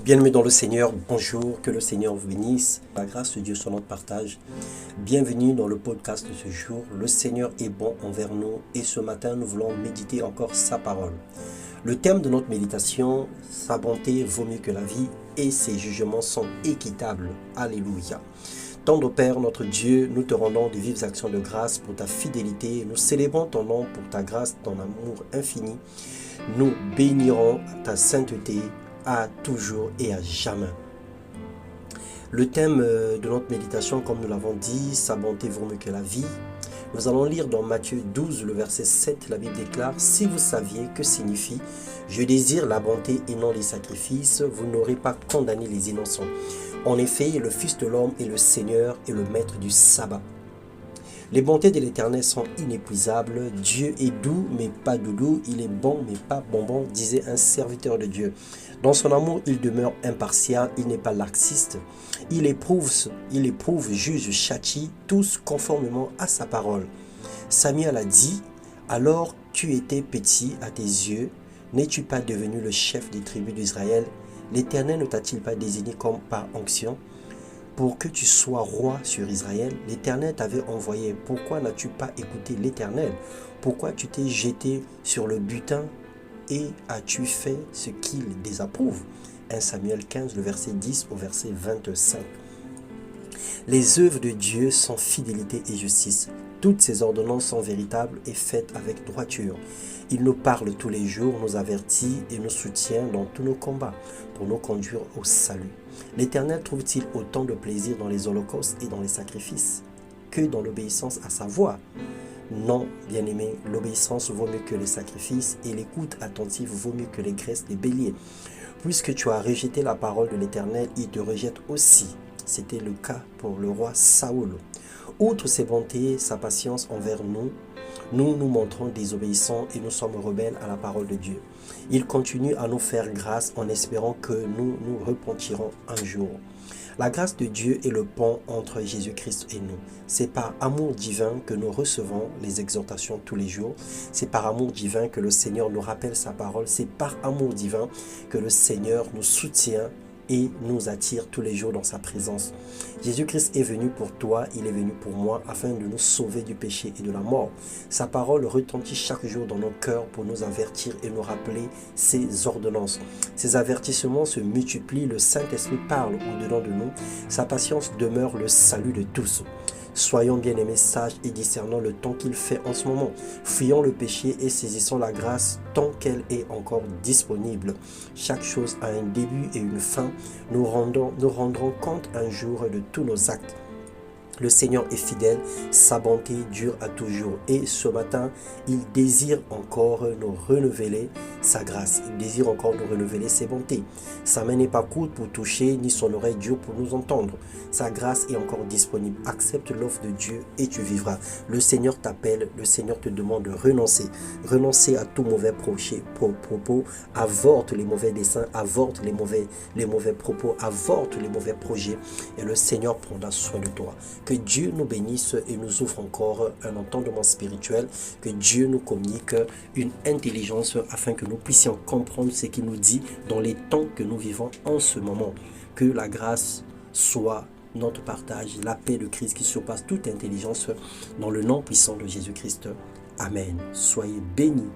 Bien-aimés dans le Seigneur, bonjour, que le Seigneur vous bénisse. La grâce de Dieu soit notre partage. Bienvenue dans le podcast de ce jour. Le Seigneur est bon envers nous et ce matin, nous voulons méditer encore sa parole. Le thème de notre méditation, sa bonté vaut mieux que la vie et ses jugements sont équitables. Alléluia. Tendre Père, notre Dieu, nous te rendons de vives actions de grâce pour ta fidélité. Nous célébrons ton nom pour ta grâce, ton amour infini. Nous bénirons ta sainteté à toujours et à jamais. Le thème de notre méditation, comme nous l'avons dit, sa bonté vaut mieux que la vie. Nous allons lire dans Matthieu 12, le verset 7, la Bible déclare « Si vous saviez que signifie « Je désire la bonté et non les sacrifices », vous n'aurez pas condamné les innocents. En effet, le Fils de l'homme est le Seigneur et le Maître du sabbat. Les bontés de l'Éternel sont inépuisables. Dieu est doux, mais pas doudou. Il est bon, mais pas bonbon, disait un serviteur de Dieu. Dans son amour, il demeure impartial. Il n'est pas laxiste. Il éprouve, juge, châtie, tous conformément à sa parole. Samuel a dit, « Alors tu étais petit à tes yeux, n'es-tu pas devenu le chef des tribus d'Israël? L'Éternel ne t'a-t-il pas désigné comme par onction ? Pour que tu sois roi sur Israël, l'Éternel t'avait envoyé. Pourquoi n'as-tu pas écouté l'Éternel? Pourquoi tu t'es jeté sur le butin et as-tu fait ce qu'il désapprouve » 1 Samuel 15, le verset 10 au verset 25. Les œuvres de Dieu sont fidélité et justice. Toutes ses ordonnances sont véritables et faites avec droiture. Il nous parle tous les jours, nous avertit et nous soutient dans tous nos combats pour nous conduire au salut. L'Éternel trouve-t-il autant de plaisir dans les holocaustes et dans les sacrifices que dans l'obéissance à sa voix? Non, bien-aimé, l'obéissance vaut mieux que les sacrifices et l'écoute attentive vaut mieux que les graisses des béliers. Puisque tu as rejeté la parole de l'Éternel, il te rejette aussi. C'était le cas pour le roi Saoul. Outre ses bontés, sa patience envers nous, nous nous montrons désobéissants et nous sommes rebelles à la parole de Dieu. Il continue à nous faire grâce en espérant que nous nous repentirons un jour. La grâce de Dieu est le pont entre Jésus-Christ et nous. C'est par amour divin que nous recevons les exhortations tous les jours. C'est par amour divin que le Seigneur nous rappelle sa parole. C'est par amour divin que le Seigneur nous soutient et nous attire tous les jours dans sa présence. Jésus-Christ est venu pour toi, il est venu pour moi afin de nous sauver du péché et de la mort. Sa parole retentit chaque jour dans nos cœurs pour nous avertir et nous rappeler ses ordonnances. Ces avertissements se multiplient, le Saint-Esprit parle au-dedans de nous, sa patience demeure le salut de tous. Soyons bien-aimés, sages et discernant le temps qu'il fait en ce moment. Fuyons le péché et saisissons la grâce tant qu'elle est encore disponible. Chaque chose a un début et une fin. Nous rendrons compte un jour de tous nos actes. Le Seigneur est fidèle, sa bonté dure à toujours. Et ce matin, il désire encore nous renouveler sa grâce. Il désire encore nous renouveler ses bontés. Sa main n'est pas courte pour toucher, ni son oreille dure pour nous entendre. Sa grâce est encore disponible. Accepte l'offre de Dieu et tu vivras. Le Seigneur t'appelle, le Seigneur te demande de renoncer. Renoncer à tout mauvais propos, avorte les mauvais desseins, avorte les mauvais propos, avorte les mauvais projets. Et le Seigneur prendra soin de toi. Que Dieu nous bénisse et nous ouvre encore un entendement spirituel. Que Dieu nous communique une intelligence afin que nous puissions comprendre ce qu'il nous dit dans les temps que nous vivons en ce moment. Que la grâce soit notre partage, la paix de Christ qui surpasse toute intelligence dans le nom puissant de Jésus-Christ. Amen. Soyez bénis.